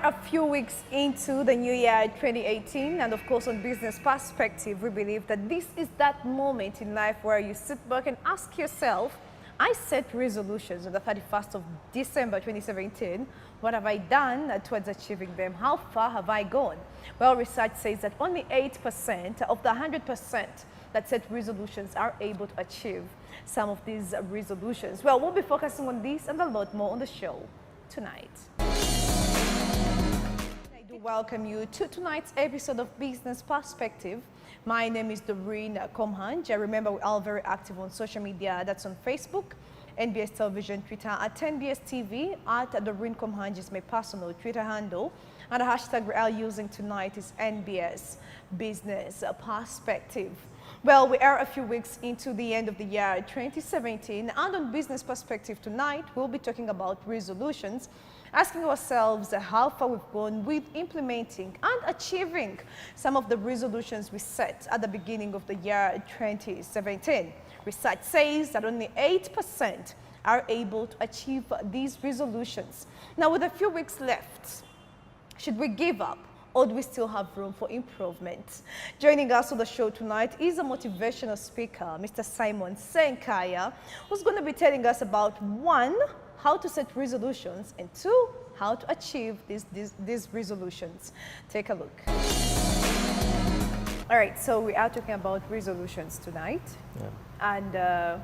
a few weeks into the new year 2018, and of course on Business Perspective, we believe that this is that moment in life where you sit back and ask yourself, I set resolutions on the 31st of December 2017. What have I done towards achieving them? How far have I gone? Well, research says that only 8% of the 100% that set resolutions are able to achieve some of these resolutions. Well, we'll be focusing on this and a lot more on the show tonight. I do welcome you to tonight's episode of Business Perspective. My name is Doreen Komhanj. Remember, we are very active on social media. That's on Facebook, NBS Television, Twitter at 10BS TV, at Doreen Komhanj is my personal Twitter handle. And the hashtag we are using tonight is NBS Business Perspective. Well, we are a few weeks into the end of the year 2017, and on Business Perspective tonight, we'll be talking about resolutions, asking ourselves how far we've gone with implementing and achieving some of the resolutions we set at the beginning of the year 2017. Research says that only 8% are able to achieve these resolutions. Now, with a few weeks left, should we give up, or do we still have room for improvement? Joining us on the show tonight is a motivational speaker, Mr. Ssenkaayi, who's going to be telling us about one, how to set resolutions, and two, how to achieve these resolutions. Take a look. All right, so we are talking about resolutions tonight. Yeah. And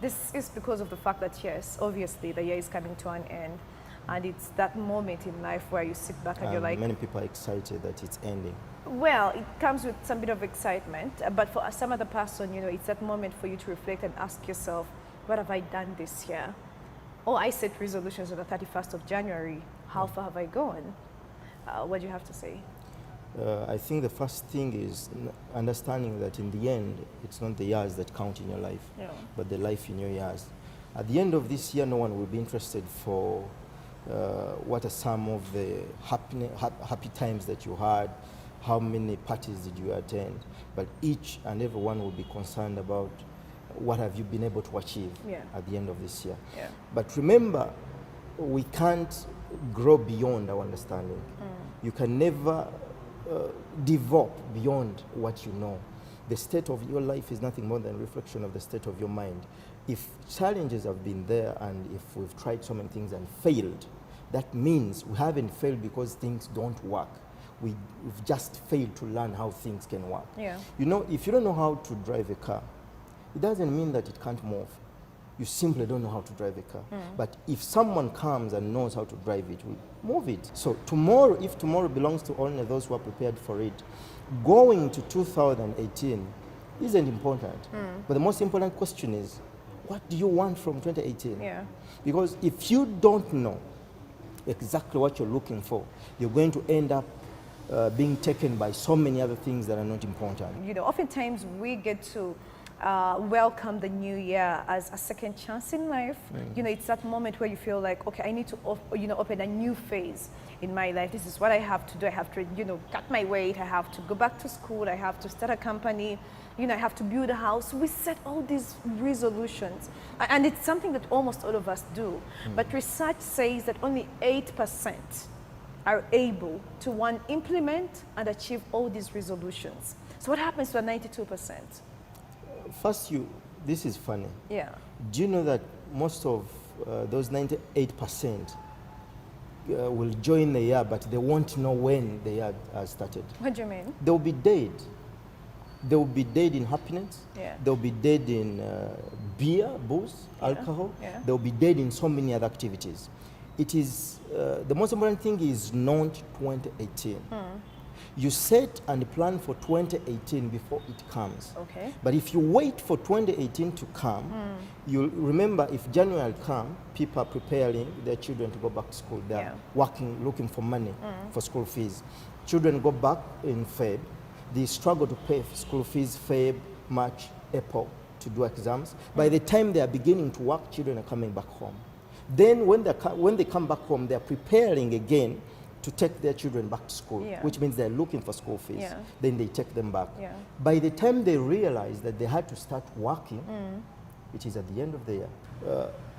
this is because of the fact that, yes, obviously the year is coming to an end. And it's that moment in life where you sit back and you're like... Many people are excited that it's ending. Well, it comes with some bit of excitement. But for some other person, you know, it's that moment for you to reflect and ask yourself, what have I done this year? Oh, I set resolutions on the 31st of January. How far have I gone? What do you have to say? I think the first thing is understanding that in the end, it's not the years that count in your life, but the life in your years. At the end of this year, no one will be interested for what are some of the happy times that you had, how many parties did you attend, but each and every one will be concerned about what have you been able to achieve at the end of this year. Yeah. But remember, we can't grow beyond our understanding. You can never develop beyond what you know. The state of your life is nothing more than a reflection of the state of your mind. If challenges have been there and if we've tried so many things and failed, that means we haven't failed because things don't work. We've just failed to learn how things can work. Yeah. You know, if you don't know how to drive a car, it doesn't mean that it can't move. You simply don't know how to drive a car. But if someone comes and knows how to drive it, we move it. So tomorrow, if tomorrow belongs to only those who are prepared for it, going to 2018 isn't important. But the most important question is, what do you want from 2018? Yeah. Because if you don't know exactly what you're looking for, you're going to end up being taken by so many other things that are not important. You know, oftentimes we get to welcome the new year as a second chance in life. You know, it's that moment where you feel like, okay, I need to open a new phase in my life. This is what I have to do. I have to, cut my weight. I have to go back to school. I have to start a company. I have to build a house. We set all these resolutions. And it's something that almost all of us do. But research says that only 8% are able to, one, implement and achieve all these resolutions. So what happens to the 92%? First, this is funny. Yeah. Do you know that most of those 98% will join the year, but they won't know when the year has started? What do you mean? They'll be dead. They'll be dead in happiness. Yeah. They'll be dead in beer, booze, alcohol. Yeah. They'll be dead in so many other activities. It is, the most important thing is not 2018. You set and plan for 2018 before it comes. Okay. But if you wait for 2018 to come, you'll remember if January come, people are preparing their children to go back to school. They're working, looking for money for school fees. Children go back in Feb. They struggle to pay school fees Feb, March, April to do exams. By the time they are beginning to work, children are coming back home. Then when they come back home, they're preparing again to take their children back to school, which means they're looking for school fees. Then they take them back. By the time they realize that they had to start working, it is at the end of the year.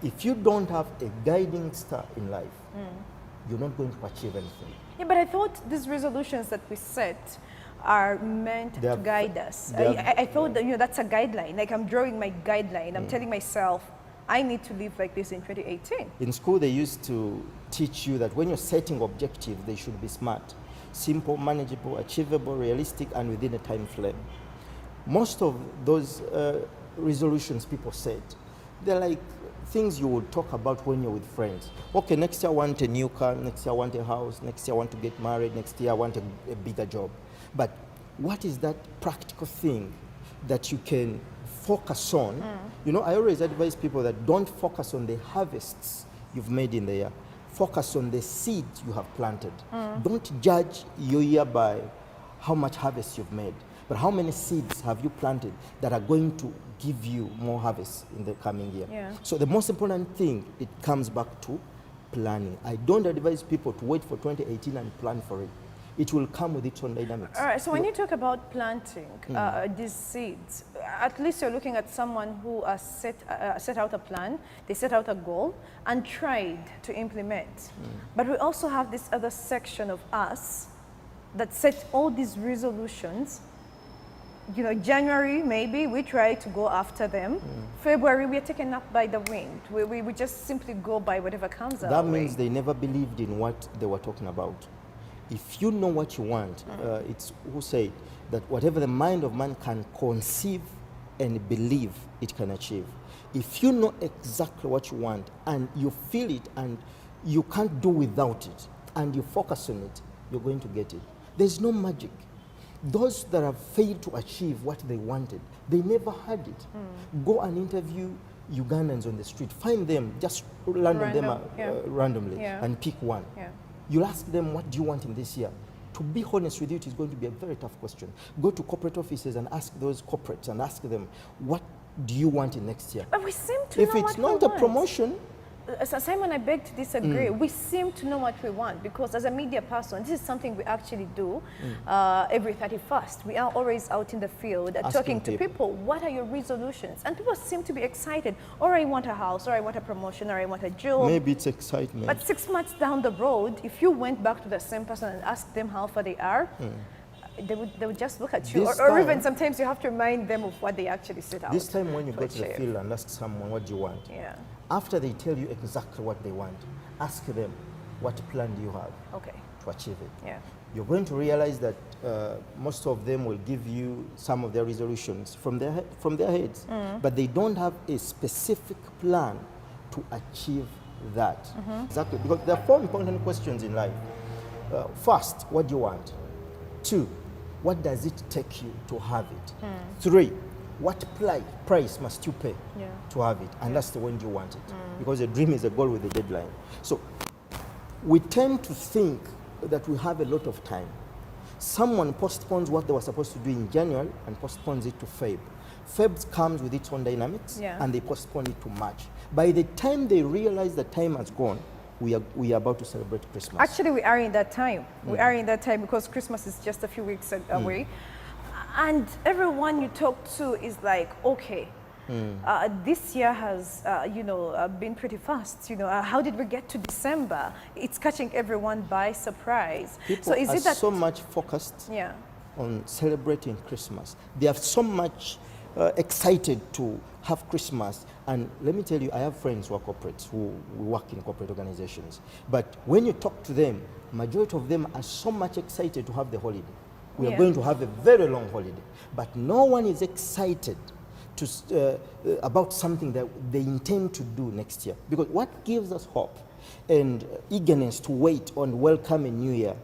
If you don't have a guiding star in life, you're not going to achieve anything. Yeah, but I thought these resolutions that we set are meant to guide us. I thought that, that's a guideline. Like I'm drawing my guideline. I'm telling myself, I need to live like this in 2018. In school, they used to teach you that when you're setting objectives, they should be smart, simple, manageable, achievable, realistic, and within a time frame. Most of those resolutions people set, they're like things you would talk about when you're with friends. Okay, next year I want a new car, next year I want a house, next year I want to get married, next year I want a bigger job. But what is that practical thing that you can focus on? I always advise people that don't focus on the harvests you've made in the year. Focus on the seeds you have planted. Don't judge your year by how much harvest you've made, but how many seeds have you planted that are going to give you more harvest in the coming year. Yeah. So the most important thing, it comes back to planning. I don't advise people to wait for 2018 and plan for it. It will come with its own dynamics. All right, so when you talk about planting these seeds, at least you're looking at someone who has set out a plan, they set out a goal, and tried to implement. But we also have this other section of us that set all these resolutions. January, maybe we try to go after them. February, we are taken up by the wind. We just simply go by whatever comes our way. That means they never believed in what they were talking about. If you know what you want, it's who said that whatever the mind of man can conceive and believe, it can achieve. If you know exactly what you want and you feel it and you can't do without it and you focus on it, you're going to get it. There's no magic. Those that have failed to achieve what they wanted, they never had it. Go and interview Ugandans on the street. Find them, just randomly, and pick one. Yeah. You'll ask them, what do you want in this year? To be honest with you, it is going to be a very tough question. Go to corporate offices and ask those corporates and ask them, what do you want in next year? But we seem to if know it's what not we a want. promotion, So Simon, I beg to disagree. We seem to know what we want because as a media person, this is something we actually do every 31st. We are always out in the field talking to people, what are your resolutions? And people seem to be excited. Or I want a house, or I want a promotion, or I want a job. maybe it's excitement. But 6 months down the road, if you went back to the same person and asked them how far they are, they would just look at you. Or even sometimes you have to remind them of what they actually set out. This time when you go to the field and ask someone, what do you want? Yeah. After they tell you exactly what they want, ask them, what plan do you have to achieve it? Yeah. You're going to realize that most of them will give you some of their resolutions from their heads, but they don't have a specific plan to achieve that. Exactly, because there are 4 important questions in life. First, what do you want? 2, what does it take you to have it? 3, what price must you pay to have it? And that's the when you want it. Because a dream is a goal with a deadline. So we tend to think that we have a lot of time. Someone postpones what they were supposed to do in January and postpones it to Feb. Feb comes with its own dynamics and they postpone it to March. By the time they realize that time has gone, we are about to celebrate Christmas. Actually, we are in that time. We are in that time because Christmas is just a few weeks away. And everyone you talk to is like, okay, this year has, been pretty fast. How did we get to December? It's catching everyone by surprise. People so is are it that so much focused on celebrating Christmas. They are so much excited to have Christmas. And let me tell you, I have friends who are corporates, who work in corporate organizations. But when you talk to them, majority of them are so much excited to have the holiday. We are going to have a very long holiday. But no one is excited about something that they intend to do next year. Because what gives us hope and eagerness to wait on welcome a new year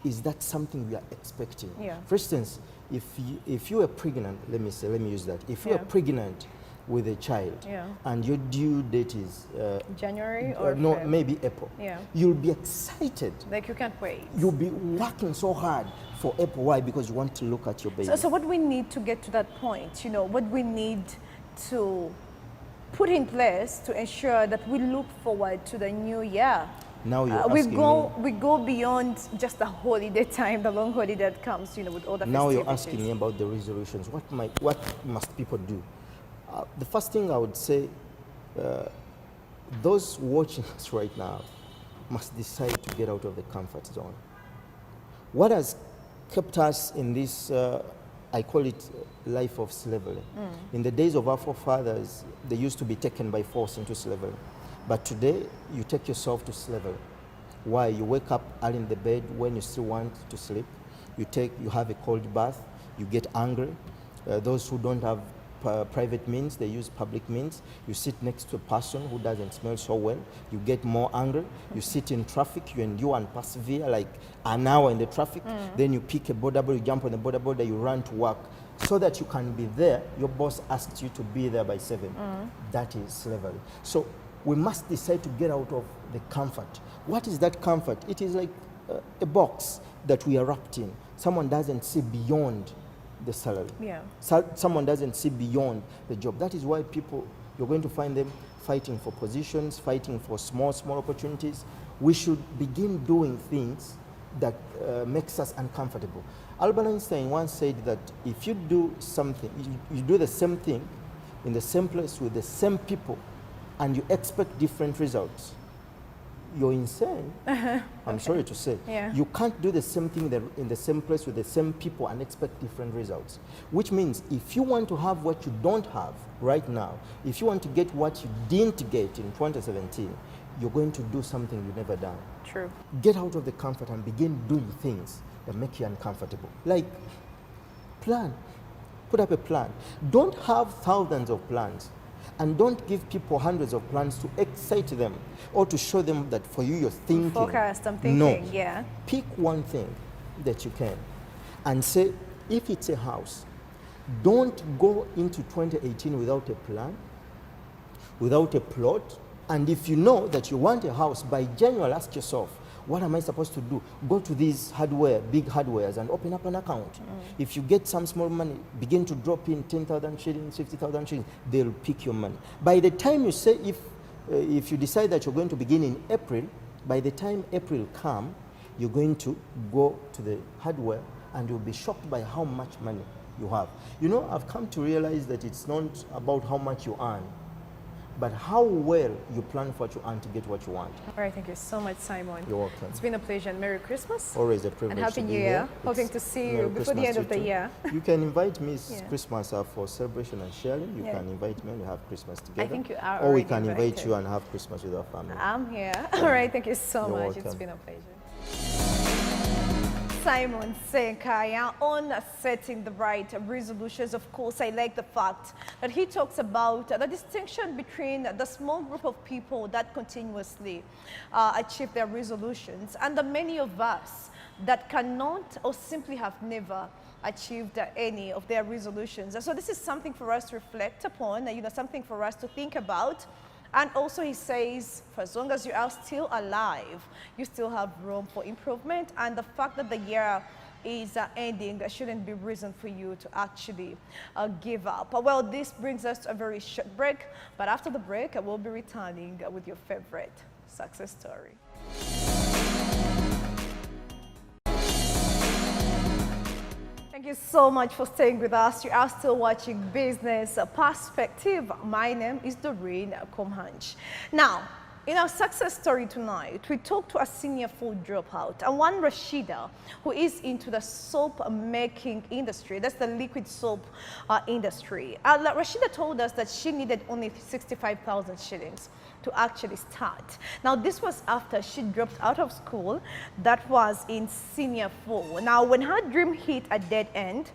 is that something we are expecting. For instance, if you are pregnant, let me use that. If you are pregnant with a child and your due date is January or no, Feb? maybe April, you'll be excited. Like you can't wait. You'll be working so hard for April. Why? Because you want to look at your baby. So what we need to get to that point, what we need to put in place to ensure that we look forward to the new year. Now you're asking me. We go beyond just the holiday time, the long holiday that comes, with all the Now festivities. you're asking me about the resolutions. What must people do? The first thing I would say, those watching us right now must decide to get out of the comfort zone. What has kept us in this, I call it life of slavery. In the days of our forefathers, they used to be taken by force into slavery. But today, you take yourself to slavery. Why? You wake up early in the bed when you still want to sleep. You have a cold bath, you get angry. Those who don't have private means, they use public means. You sit next to a person who doesn't smell so well, you get more angry. You sit in traffic, you endure and persevere like an hour in the traffic. Then you pick a border, you jump on the border, you run to work so that you can be there. Your boss asks you to be there by 7. That is slavery. So we must decide to get out of the comfort. What is that comfort? It is like a box that we are wrapped in. Someone doesn't see beyond the salary. Yeah. Someone doesn't see beyond the job. That is why people, you're going to find them fighting for positions, fighting for small opportunities. We should begin doing things that makes us uncomfortable. Albert Einstein once said that if you do something, you do the same thing in the same place with the same people, and you expect different results, you're insane. I'm sorry to say. Yeah. You can't do the same thing in the same place with the same people and expect different results. Which means if you want to have what you don't have right now, if you want to get what you didn't get in 2017, you're going to do something you've never done. True. Get out of the comfort and begin doing things that make you uncomfortable. Like plan. Put up a plan. Don't have thousands of plans. And don't give people hundreds of plans to excite them or to show them that for you you're thinking. Focused, I'm thinking, no. Yeah. Pick one thing that you can and say, if it's a house, don't go into 2018 without a plan, without a plot. And if you know that you want a house, by January, ask yourself, what am I supposed to do? Go to these big hardwares and open up an account. If you get some small money, begin to drop in 10,000 shillings, 50,000 shillings, they'll pick your money. By the time you say, if you decide that you're going to begin in April, by the time April comes, you're going to go to the hardware and you'll be shocked by how much money you have. You know, I've come to realize that it's not about how much you earn, but how well you plan for what you earn to get what you want. All right, thank you so much, Simon. You're welcome. It's been a pleasure, and Merry Christmas. Always a privilege. And Happy to New be Year. here. Hoping to see you before the end of the year. You can invite me Yeah. Christmas for celebration and sharing. You Yeah. can invite me and we have Christmas together. I think you are Or we already can invite invited. you and have Christmas with our family. I'm here. All right, thank you so You're much. It's welcome. been a pleasure. Simon Ssenkaayi on setting the right resolutions. Of course, I like the fact that he talks about the distinction between the small group of people that continuously achieve their resolutions and the many of us that cannot or simply have never achieved any of their resolutions. And so this is something for us to reflect upon, something for us to think about. And also he says, for as long as you are still alive, you still have room for improvement. And the fact that the year is ending shouldn't be reason for you to actually give up. Well, this brings us to a very short break. But after the break, I will be returning with your favorite success story. Thank you so much for staying with us. You are still watching Business Perspective. My name is Doreen Komhanch. Now, in our success story tonight, we talked to a senior food dropout and one Rashida who is into the soap making industry. That's the liquid soap industry. Rashida told us that she needed only 65,000 shillings to actually start. Now, this was after she dropped out of school. That was in senior 4. Now, when her dream hit a dead end,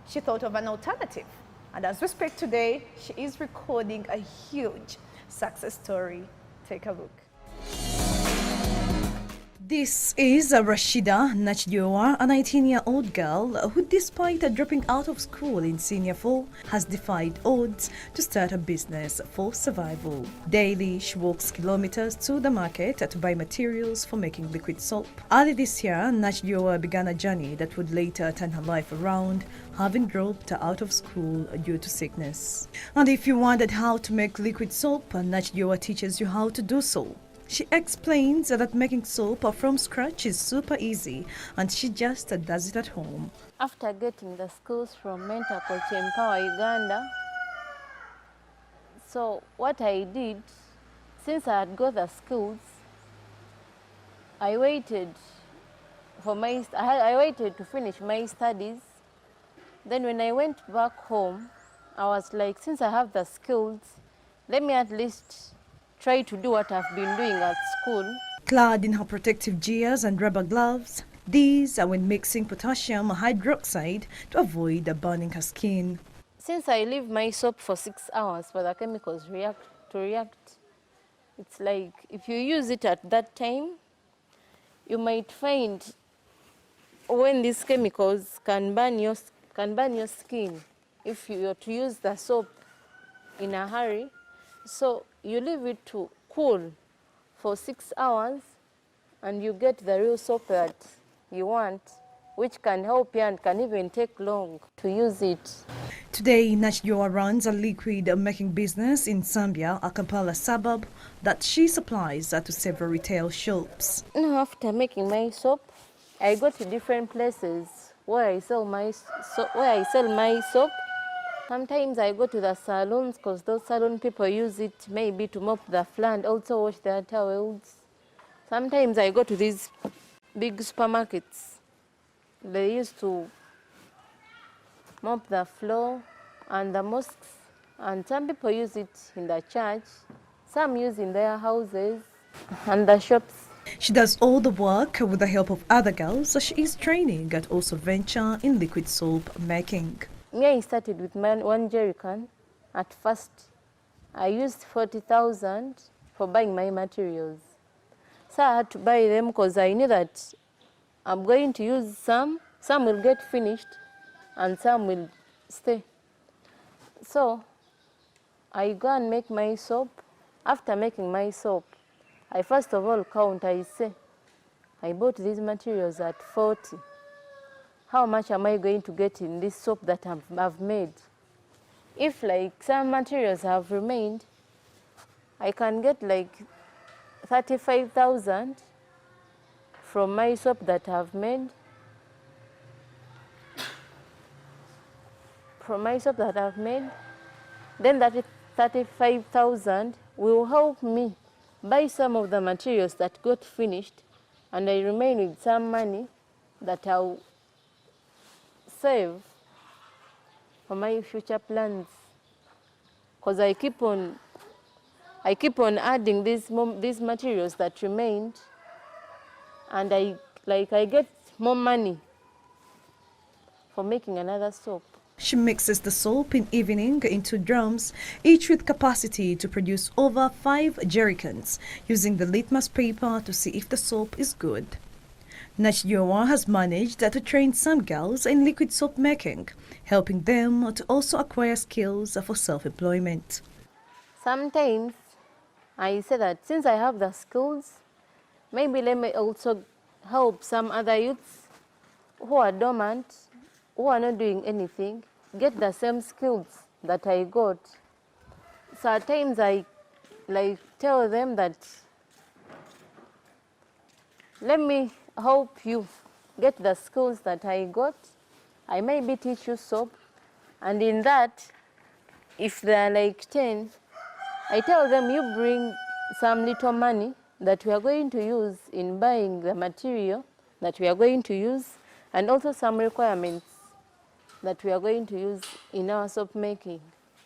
she thought of an alternative. And as we speak today, she is recording a huge success story. Take a look. This is Rashida Nachdiowa, a 19-year-old girl who, despite dropping out of school in senior 4, has defied odds to start a business for survival. Daily, she walks kilometers to the market to buy materials for making liquid soap. Early this year, Nachdiowa began a journey that would later turn her life around, having dropped out of school due to sickness. And if you wondered how to make liquid soap, Nachdiowa teaches you how to do so. She explains that making soap from scratch is super easy and she just does it at home. After getting the skills from Mentor Coach Empower Uganda, so what I did, since I had got the skills, I waited I waited to finish my studies. Then when I went back home, I was like, since I have the skills, let me at least try to do what I've been doing at school. Clad in her protective gears and rubber gloves, these are when mixing potassium hydroxide to avoid burning her skin. Since I leave my soap for 6 hours for the chemicals to react, it's like if you use it at that time, you might find when these chemicals can burn your skin if you are to use the soap in a hurry. So you leave it to cool for 6 hours and you get the real soap that you want, which can help you and can even take long to use it. Today, Nachjoa runs a liquid making business in Zambia, a Kampala suburb, that she supplies to several retail shops. Now, after making my soap, I go to different places where I sell my soap. Sometimes I go to the salons because those salon people use it maybe to mop the floor and also wash their towels. Sometimes I go to these big supermarkets. They used to mop the floor and the mosques, and some people use it in the church, some use in their houses and the shops. She does all the work with the help of other girls, so she is training at also venture in liquid soap making. Me, I started with one jerry can. At first, I used 40,000 for buying my materials. So I had to buy them because I knew that I'm going to use some will get finished and some will stay. So I go and make my soap. After making my soap, I first of all count, I say, I bought these materials at 40. How much am I going to get in this soap that I've made? If like some materials have remained, I can get like 35,000 from my soap that I've made. Then that 35,000 will help me buy some of the materials that got finished, and I remain with some money that I'll save for my future plans. Because I keep on adding these materials that remained, and I get more money for making another soap. She mixes the soap in evening into drums, each with capacity to produce over 5 jerrycans, using the litmus paper to see if the soap is good. Nachjoa has managed to train some girls in liquid soap making, helping them to also acquire skills for self-employment. Sometimes I say that since I have the skills, maybe let me also help some other youths who are dormant, who are not doing anything, get the same skills that I got. So at times I tell them that, let me help you get the skills that I got. I maybe teach you soap, and in that, if they're like 10, I tell them, you bring some little money that we are going to use in buying the material that we are going to use, and also some requirements that we are going to use in our soap making.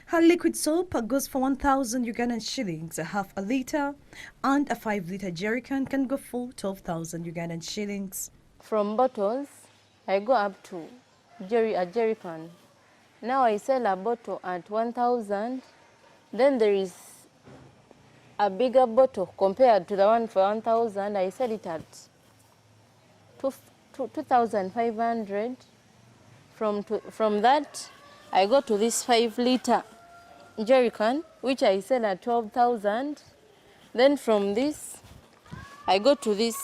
Her liquid soap goes for 1,000 Ugandan shillings, a half a litre, and a 5-litre jerrycan can go for 12,000 Ugandan shillings. From bottles, I go up to a jerrycan. Now I sell a bottle at 1,000. Then there is a bigger bottle compared to the one for 1,000. I sell it at 2,500. From that, I go to this 5-litre jerrycan, which I sell at 12,000. Then from this, I go to this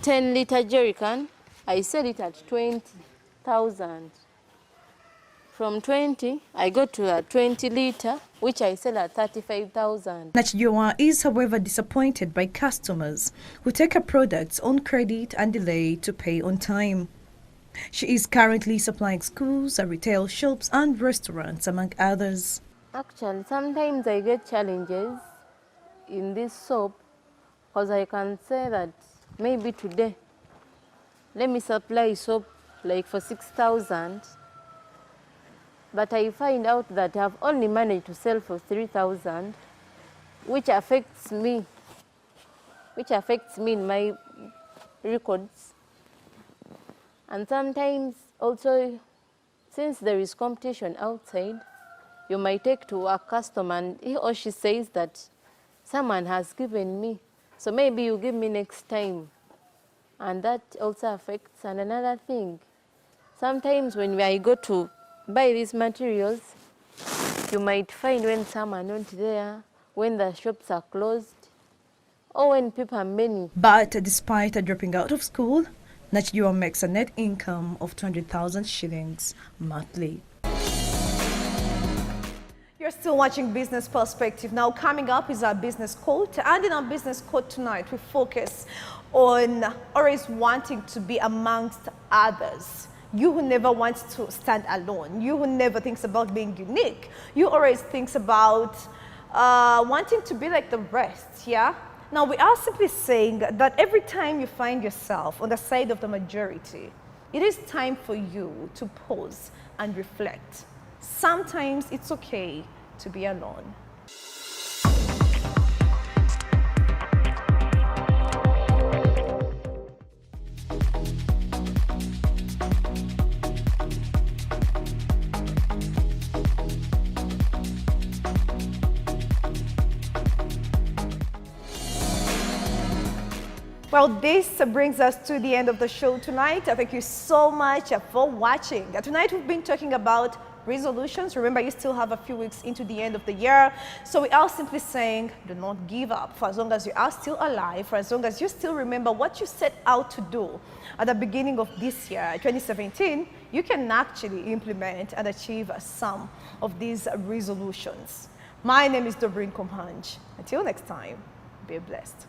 10-litre jerrycan. I sell it at 20,000. From 20, I go to a 20-litre, which I sell at 35,000. Nachjoa is, however, disappointed by customers who take her products on credit and delay to pay on time. She is currently supplying schools, retail shops and restaurants, among others. Actually, sometimes I get challenges in this soap because I can say that maybe today let me supply soap like for 6,000, but I find out that I've only managed to sell for 3,000, which affects me in my records. And sometimes also, since there is competition outside, you might take to a customer and he or she says that someone has given me, so maybe you give me next time. And that also affects. And another thing, sometimes when I go to buy these materials, you might find when some are not there, when the shops are closed, or when people are many. But despite dropping out of school, Nachijua makes a net income of 200,000 shillings monthly. You're still watching Business Perspective. Now coming up is our business quote. And in our business quote tonight, we focus on always wanting to be amongst others. You who never wants to stand alone. You who never thinks about being unique. You always thinks about wanting to be like the rest, yeah? Now we are simply saying that every time you find yourself on the side of the majority, it is time for you to pause and reflect. Sometimes it's okay to be alone. Well, this brings us to the end of the show tonight. Thank you so much for watching. Tonight we've been talking about resolutions. Remember, you still have a few weeks into the end of the year. So we are simply saying, do not give up. For as long as you are still alive, for as long as you still remember what you set out to do at the beginning of this year, 2017, you can actually implement and achieve some of these resolutions. My name is Doreen Komhanj. Until next time, be blessed.